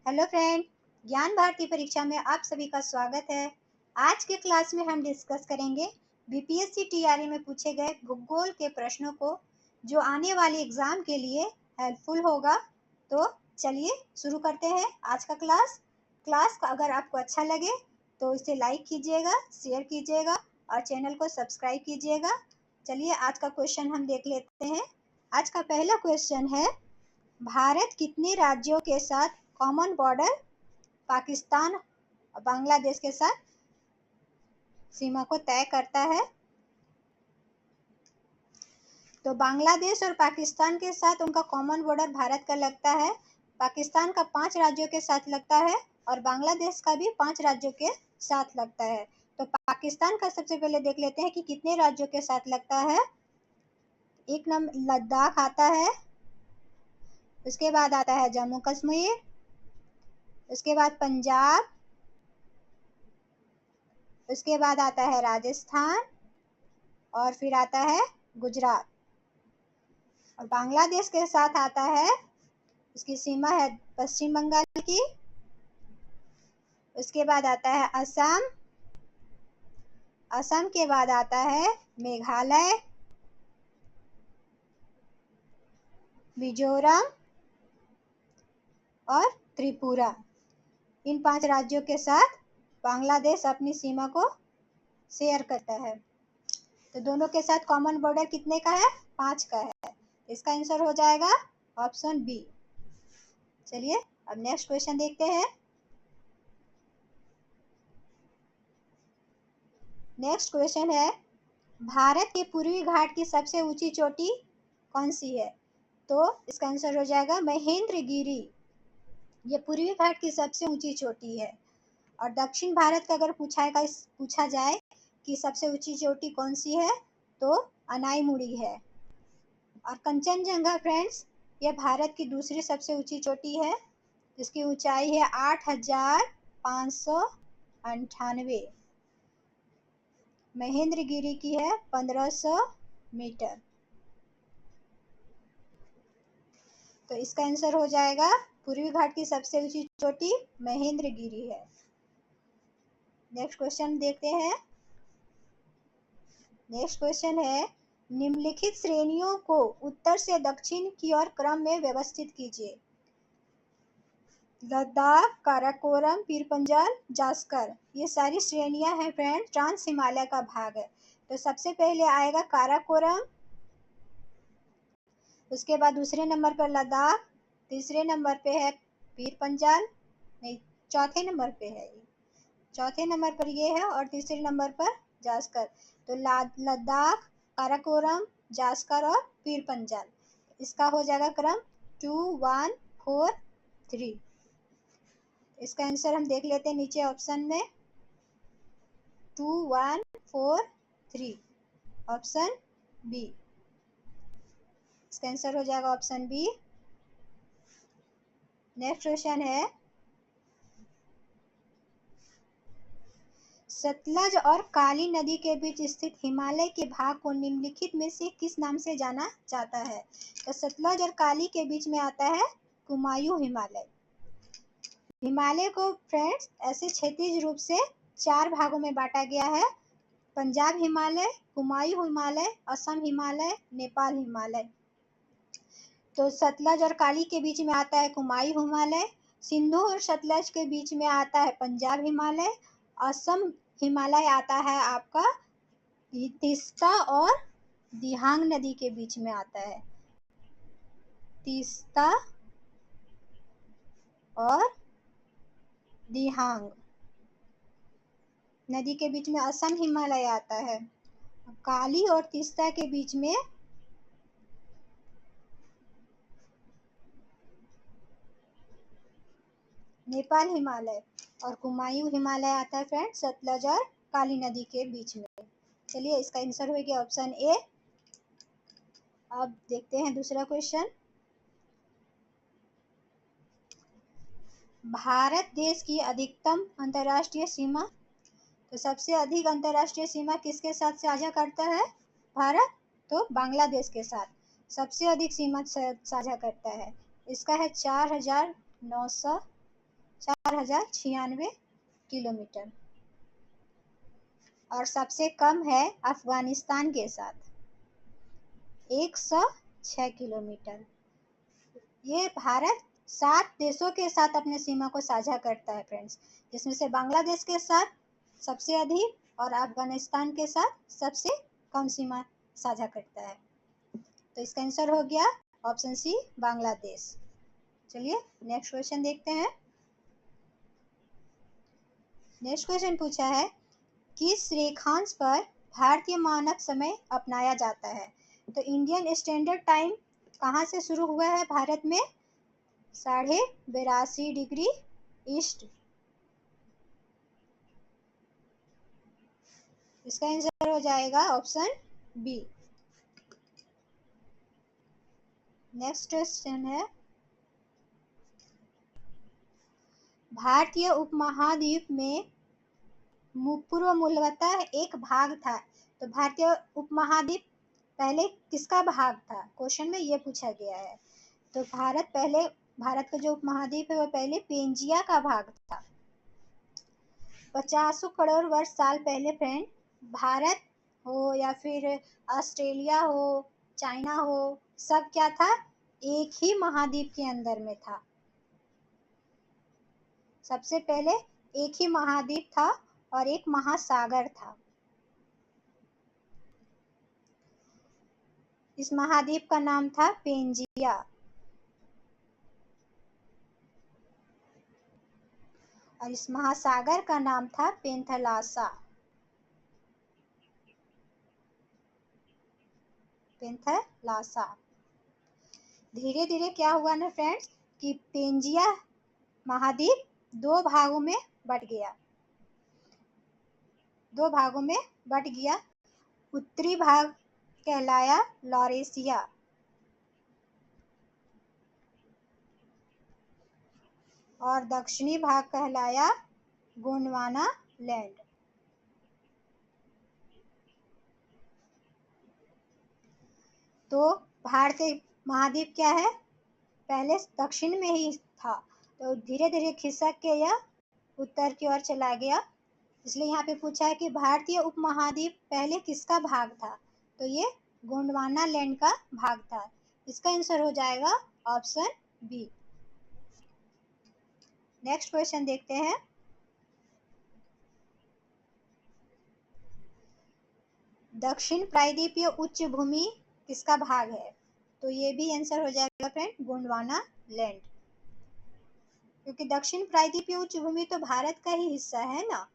Hello friend, ज्ञान भारती परीक्षा में आप सभी का स्वागत है। आज के क्लास में हम डिस्कस करेंगे बीपीएससी टीआरई में पूछे गए भूगोल के प्रश्नों को, जो आने वाले एग्जाम के लिए हेल्पफुल होगा। तो चलिए शुरू करते हैं आज का क्लास। का अगर आपको अच्छा लगे तो इसे लाइक कीजिएगा, शेयर कीजिएगा और चैनल को सब्सक्राइब कीजिएगा। चलिए आज का क्वेश्चन हम देख लेते हैं। आज का पहला क्वेश्चन है, भारत कितने राज्यों के साथ कॉमन बॉर्डर पाकिस्तान और बांग्लादेश के साथ सीमा को तय करता है? तो बांग्लादेश और पाकिस्तान के साथ उनका कॉमन बॉर्डर भारत का लगता है। पाकिस्तान का 5 राज्यों के साथ लगता है और बांग्लादेश का भी 5 राज्यों के साथ लगता है। तो पाकिस्तान का सबसे पहले देख लेते हैं कि कितने राज्यों के साथ लगता है। एक नंबर लद्दाख आता है, उसके बाद आता है जम्मू कश्मीर, उसके बाद पंजाब, उसके बाद आता है राजस्थान और फिर आता है गुजरात। और बांग्लादेश के साथ आता है, इसकी सीमा है पश्चिम बंगाल की, उसके बाद आता है असम, असम के बाद आता है मेघालय, मिजोरम और त्रिपुरा। इन 5 राज्यों के साथ बांग्लादेश अपनी सीमा को शेयर करता है। तो दोनों के साथ कॉमन बॉर्डर कितने का है? 5 का है। इसका आंसर हो जाएगा ऑप्शन बी। चलिए अब नेक्स्ट क्वेश्चन देखते हैं। नेक्स्ट क्वेश्चन है, भारत के पूर्वी घाट की सबसे ऊंची चोटी कौन सी है? तो इसका आंसर हो जाएगा महेंद्रगिरी। ये पूर्वी घाट की सबसे ऊंची चोटी है। और दक्षिण भारत का अगर पूछा जाए कि सबसे ऊंची चोटी कौन सी है, तो अनाईमुड़ी है। और कंचनजंगा फ्रेंड्स, ये भारत की दूसरी सबसे ऊंची चोटी है, जिसकी ऊंचाई है 8,598। महेंद्रगिरी की है 1500 मीटर। तो इसका आंसर हो जाएगा, पूर्वी घाट की सबसे ऊंची चोटी महेंद्रगिरी है। नेक्स्ट क्वेश्चन देखते हैं। नेक्स्ट क्वेश्चन है, निम्नलिखित श्रेणियों को उत्तर से दक्षिण की ओर क्रम में व्यवस्थित कीजिए। लद्दाख, काराकोरम, पीर पंजाल, जास्कर, ये सारी श्रेणियां हैं फ्रेंड, ट्रांस हिमालय का भाग है। तो सबसे पहले आएगा काराकोरम, उसके बाद दूसरे नंबर पर लद्दाख, तीसरे नंबर पे है पीर पंजाल, नहीं चौथे नंबर पे है, चौथे नंबर पर ये है और तीसरे नंबर पर जास्कर। तो लद्दाख, काराकोरम, जास्कर और पीर पंजाल, इसका हो जाएगा क्रम 2 1 4 3। इसका आंसर हम देख लेते हैं नीचे ऑप्शन में, 2 1 4 3, ऑप्शन बी। इसका आंसर हो जाएगा ऑप्शन बी। नेक्स्ट क्वेश्चन है, सतलज और काली नदी के बीच स्थित हिमालय के भाग को निम्नलिखित में से किस नाम से जाना जाता है? तो सतलज और काली के बीच में आता है कुमायूं हिमालय। हिमालय को फ्रेंड्स ऐसे क्षैतिज रूप से 4 भागों में बांटा गया है: पंजाब हिमालय, कुमायूं हिमालय, असम हिमालय, नेपाल हिमालय। तो सतलज और काली के बीच में आता है कुमायूं हिमालय, सिंधु और सतलज के बीच में आता है पंजाब हिमालय, असम हिमालय आता है आपका तीस्ता और दिहांग नदी के बीच में आता है। तीस्ता और दिहांग नदी के बीच में असम हिमालय आता है। काली और तीस्ता के बीच में नेपाल हिमालय और कुमायूं हिमालय आता है फ्रेंड, सतलज और काली नदी के बीच में। चलिए इसका आंसर हो गया ऑप्शन ए। अब देखते हैं दूसरा क्वेश्चन, भारत देश की अधिकतम अंतर्राष्ट्रीय सीमा। तो सबसे अधिक अंतर्राष्ट्रीय सीमा किसके साथ साझा करता है भारत? तो बांग्लादेश के साथ सबसे अधिक सीमा साझा करता है। इसका है 4,900 4096 किलोमीटर। और सबसे कम है अफगानिस्तान के साथ 106 किलोमीटर। ये भारत 7 देशों के साथ अपने सीमा को साझा करता है फ्रेंड्स, जिसमें से बांग्लादेश के साथ सबसे अधिक और अफगानिस्तान के साथ सबसे कम सीमा साझा करता है। तो इसका आंसर हो गया ऑप्शन सी, बांग्लादेश। चलिए नेक्स्ट क्वेश्चन देखते हैं। नेक्स्ट क्वेश्चन पूछा है, किस रेखांश पर भारतीय मानक समय अपनाया जाता है? तो इंडियन स्टैंडर्ड टाइम कहाँ से शुरू हुआ है भारत में? 82.5 डिग्री ईस्ट। इसका आंसर हो जाएगा ऑप्शन बी। नेक्स्ट क्वेश्चन है, भारतीय उपमहाद्वीप में पूर्व मूलतः एक भाग था। तो भारतीय उपमहाद्वीप पहले किसका भाग था? क्वेश्चन में ये पूछा गया है। तो भारत का जो उपमहाद्वीप है वो पहले पेंजिया का भाग था। 50 करोड़ वर्ष साल पहले फ्रेंड, भारत हो या फिर ऑस्ट्रेलिया हो, चाइना हो, सब क्या था? एक ही महाद्वीप के अंदर में था। सबसे पहले एक ही महाद्वीप था और एक महासागर था। इस महाद्वीप का नाम था पेंजिया और इस महासागर का नाम था पेंथलासा। पेंथलासा। धीरे धीरे क्या हुआ ना फ्रेंड्स कि पेंजिया महाद्वीप दो भागों में बट गया। उत्तरी भाग कहलाया लॉरेशिया और दक्षिणी भाग कहलाया गोंडवाना लैंड। तो भारतीय महाद्वीप क्या है? पहले दक्षिण में ही था, तो धीरे धीरे खिसक के यह उत्तर की ओर चला गया। इसलिए यहाँ पे पूछा है कि भारतीय उपमहाद्वीप पहले किसका भाग था? तो ये गोंडवाना लैंड का भाग था। इसका आंसर हो जाएगा ऑप्शन बी। नेक्स्ट क्वेश्चन देखते हैं। दक्षिण प्रायद्वीपीय उच्च भूमि किसका भाग है? तो ये भी आंसर हो जाएगा फ्रेंड गोंडवाना लैंड, क्योंकि दक्षिण प्रायद्वीपीय उच्च भूमि तो भारत का ही हिस्सा है ना,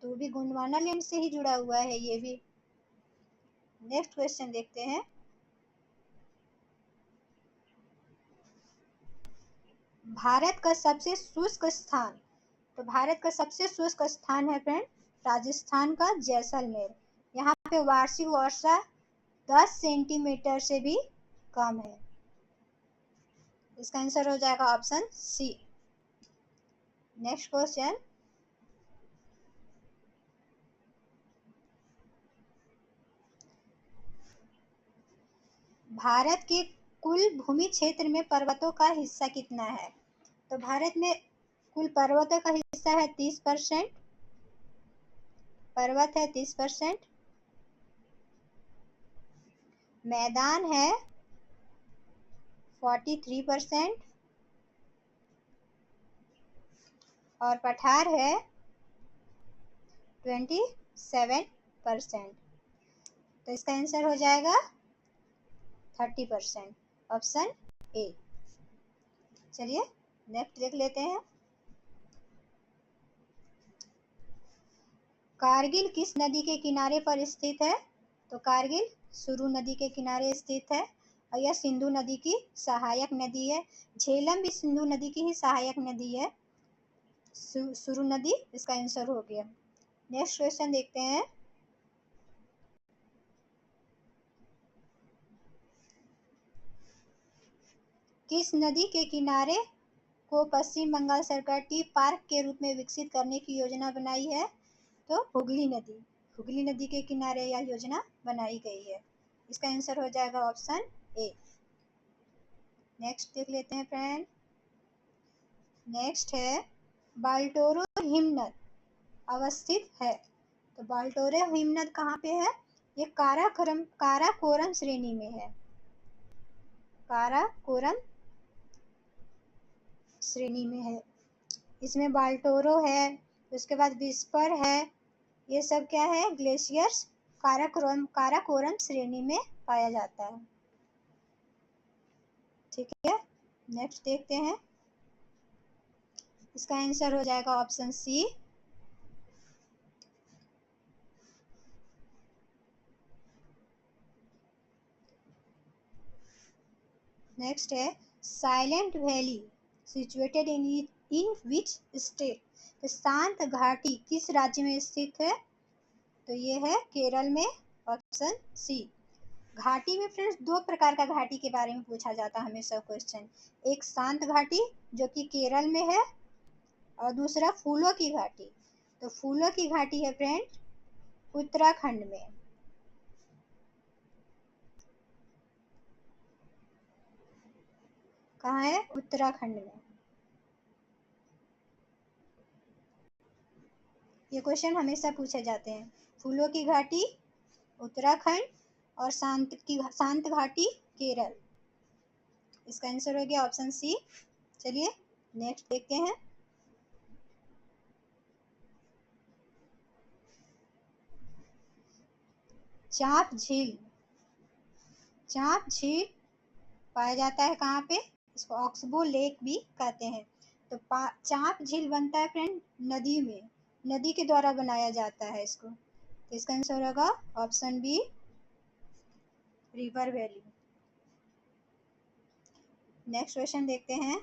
तो भी गोंडवाना लैंड से ही जुड़ा हुआ है ये भी। नेक्स्ट क्वेश्चन देखते हैं। भारत का सबसे शुष्क स्थान। तो भारत का सबसे शुष्क स्थान है फ्रेंड राजस्थान का जैसलमेर। यहाँ पे वार्षिक वर्षा 10 सेंटीमीटर से भी कम है। इसका आंसर हो जाएगा option c. Next question, Bharat के कुल भूमि क्षेत्र में पर्वतों का हिस्सा कितना है? तो भारत में कुल पर्वतों का हिस्सा है 30%। पर्वत है 30%, मैदान है 43% और पठार है 27%। तो इसका आंसर हो जाएगा 30%, ऑप्शन ए। चलिए नेक्स्ट देख लेते हैं। कारगिल किस नदी के किनारे पर स्थित है? तो कारगिल सुरु नदी के किनारे स्थित है और यह सिंधु नदी की सहायक नदी है। झेलम भी सिंधु नदी की ही सहायक नदी है। सुरु नदी इसका आंसर हो गया। नेक्स्ट क्वेश्चन देखते हैं। किस नदी के किनारे को पश्चिम बंगाल सरकार टी पार्क के रूप में विकसित करने की योजना बनाई है? तो हुगली नदी के किनारे यह योजना बनाई गई है। इसका आंसर हो जाएगा ऑप्शन ए। नेक्स्ट देख लेते हैं फ्रेंड। नेक्स्ट है बाल्टोरो हिमनद अवस्थित है। तो बाल्टोरो हिमनद कहाँ पे है? ये काराकोरम श्रेणी में है। काराकोरम श्रेणी में है। इसमें बाल्टोरो है, उसके बाद विस्पर है, ये सब क्या है? ग्लेशियर्स काराकोरम श्रेणी में पाया जाता है। ठीक है, नेक्स्ट देखते हैं। इसका आंसर हो जाएगा ऑप्शन सी। नेक्स्ट है silent valley situated in which state? तो शांत घाटी किस राज्य में स्थित है? तो ये है केरल में, ऑप्शन सी। घाटी में फ्रेंड्स दो प्रकार का घाटी के बारे में पूछा जाता है हमेशा क्वेश्चन। एक शांत घाटी जो कि केरल में है, और दूसरा फूलों की घाटी। तो फूलों की घाटी है फ्रेंड उत्तराखंड में। कहाँ है? उत्तराखंड में। ये क्वेश्चन हमेशा पूछे जाते हैं। फूलों की घाटी उत्तराखंड और शांत घाटी केरल। इसका आंसर हो गया ऑप्शन सी। चलिए नेक्स्ट देखते हैं। चांप झील पाया जाता है कहाँ पे? इसको ऑक्सबो लेक भी कहते हैं। तो चांप झील बनता है फ्रेंड नदी में, नदी के द्वारा बनाया जाता है इसको। तो इसका आंसर होगा option b, river valley. Next question देखते हैं।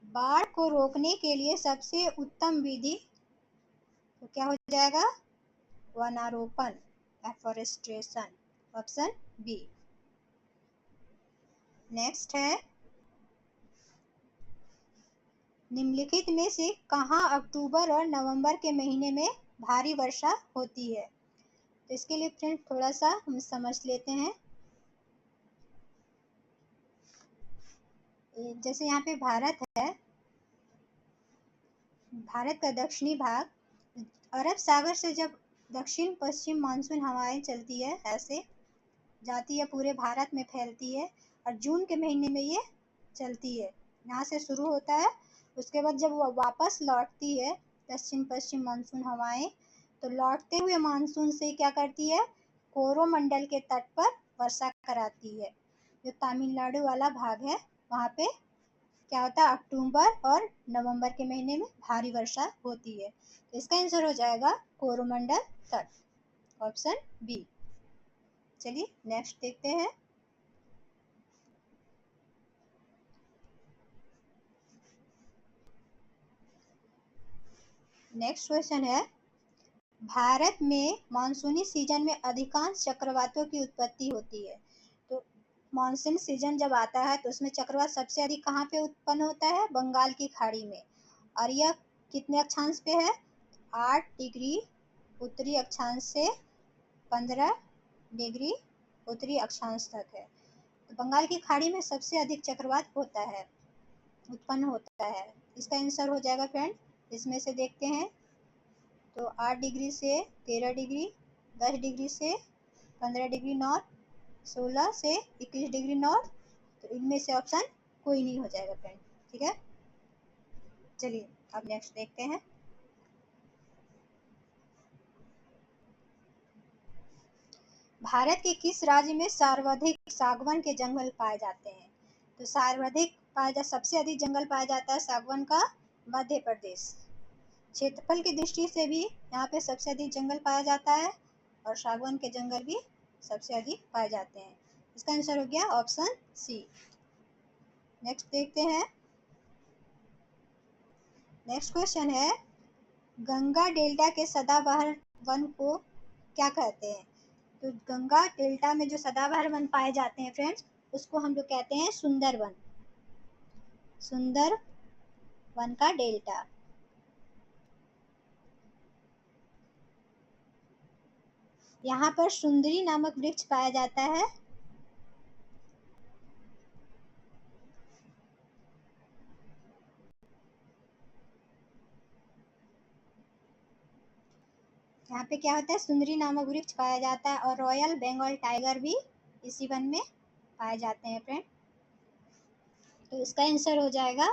बाढ़ को रोकने के लिए सबसे उत्तम विधि तो क्या हो जाएगा? वनारोपण, एफॉरेस्टेशन, ऑप्शन बी। नेक्स्ट है निम्नलिखित में से कहाँ अक्टूबर और नवंबर के महीने में भारी वर्षा होती है? तो इसके लिए फ्रेंड थोड़ा सा हम समझ लेते हैं। जैसे यहाँ पे भारत है, भारत का दक्षिणी भाग, अरब सागर से जब दक्षिण पश्चिम मानसून हवाएं चलती है, ऐसे जाती है पूरे भारत में फैलती है, और जून के महीने में ये चलती है। यहाँ से शुरू होता है, उसके बाद जब वो वापस लौटती है दक्षिण पश्चिम मानसून हवाएं, तो लौटते हुए मानसून से क्या करती है? कोरोमंडल के तट पर वर्षा कराती है। जो तमिलनाडु वाला भाग है वहाँ पे क्या होता है? अक्टूबर और नवंबर के महीने में भारी वर्षा होती है। तो इसका आंसर हो जाएगा कोरोमंडल तट, ऑप्शन बी। चलिए नेक्स्ट देखते हैं। नेक्स्ट क्वेश्चन है भारत में मानसूनी सीजन में अधिकांश चक्रवातों की उत्पत्ति होती है। तो मानसून सीजन जब आता है तो उसमें चक्रवात सबसे अधिक कहाँ पे उत्पन्न होता है? बंगाल की खाड़ी में। और यह कितने अक्षांश पे है? 8 डिग्री उत्तरी अक्षांश से 15 डिग्री उत्तरी अक्षांश तक है। तो बंगाल की खाड़ी में सबसे अधिक चक्रवात होता है, उत्पन्न होता है। इसका आंसर हो जाएगा फ्रेंड, इसमें से देखते हैं। तो 8 डिग्री से 13 डिग्री, 10 डिग्री से 15 डिग्री नॉर्थ, 16 से 21 डिग्री नॉर्थ। तो इनमें से ऑप्शन कोई नहीं हो जाएगा फ्रेंड। ठीक है, चलिए अब नेक्स्ट देखते हैं। भारत के किस राज्य में सर्वाधिक सागवान के जंगल पाए जाते हैं? तो सबसे अधिक जंगल पाया जाता है सागवान का मध्य प्रदेश। क्षेत्रफल की दृष्टि से भी यहाँ पे सबसे अधिक जंगल पाया जाता है, और सागवान के जंगल भी सबसे अधिक पाए जाते हैं। इसका आंसर हो गया ऑप्शन सी। नेक्स्ट देखते हैं। नेक्स्ट क्वेश्चन है गंगा डेल्टा के सदाबहार वन को क्या कहते हैं? तो गंगा डेल्टा में जो सदाबहार वन पाए जाते हैं फ्रेंड्स, उसको हम लोग कहते हैं सुंदरवन, सुंदर वन का डेल्टा। यहाँ पर सुंदरी नामक वृक्ष पाया जाता है। यहाँ पे क्या होता है, सुंदरी नामक वृक्ष पाया जाता है और रॉयल बंगाल टाइगर भी इसी वन में पाए जाते हैं फ्रेंड। तो इसका आंसर हो जाएगा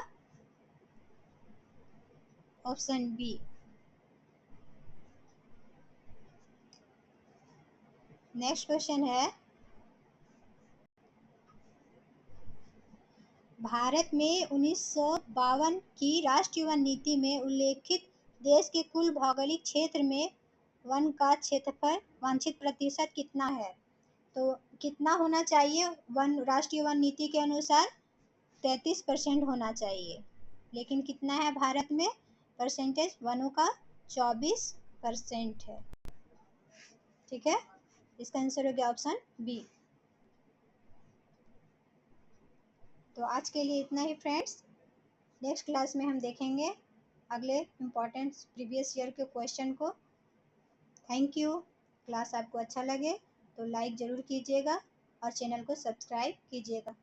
ऑप्शन बी। नेक्स्ट क्वेश्चन है, भारत में 1952 की राष्ट्रीय वन नीति में उल्लेखित देश के कुल भौगोलिक क्षेत्र में वन का क्षेत्रफल वांछित प्रतिशत कितना है? तो कितना होना चाहिए? वन राष्ट्रीय वन नीति के अनुसार 33% होना चाहिए, लेकिन कितना है भारत में परसेंटेज वनों का? 24% है। ठीक है, इसका आंसर हो गया ऑप्शन बी। तो आज के लिए इतना ही फ्रेंड्स। नेक्स्ट क्लास में हम देखेंगे अगले इम्पोर्टेंट प्रीवियस ईयर के क्वेश्चन को। Thank you. क्लास आपको अच्छा लगे तो लाइक ज़रूर कीजिएगा और चैनल को सब्सक्राइब कीजिएगा।